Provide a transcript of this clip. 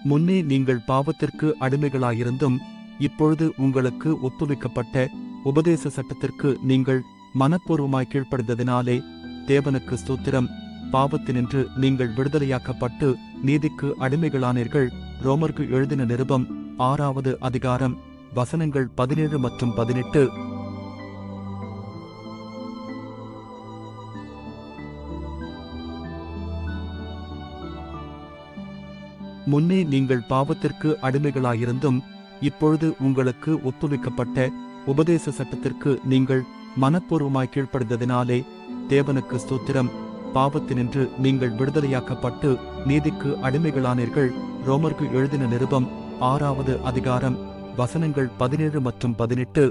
முன்னே நீங்கள் பாவத்திற்கு அடிமைகளாயிருந்தும் இப்பொழுது உங்களுக்கு ஒப்புவிக்கப்பட்ட உபதேச சட்டத்திற்கு நீங்கள் மனப்பூர்வமாய் கீழ்ப்படிந்ததினாலே தேவனுக்கு ஸ்தோத்திரம். பாவத்தினின்று நீங்கள் விடுதலையாக்கப்பட்டு நீதிக்கு அடிமைகளானீர்கள். ரோமருக்கு எழுதின நிருபம் 6வது அதிகாரம் வசனங்கள் 17 மற்றும் 18. முன்னே நீங்கள் பாவத்திற்கு அடிமைகளாயிருந்தும் இப்பொழுது உங்களுக்கு ஒப்புவிக்கப்பட்ட உபதேச சட்டத்திற்கு நீங்கள் மனப்பூர்வமாய் கீழ்ப்படிந்ததினாலே தேவனுக்கு ஸ்தோத்திரம். பாவத்தினின்று நீங்கள் விடுதலையாக்கப்பட்டு நீதிக்கு அடிமைகளானீர்கள். ரோமருக்கு எழுதின நிருபம் 6வது அதிகாரம் வசனங்கள் 17 மற்றும் 18.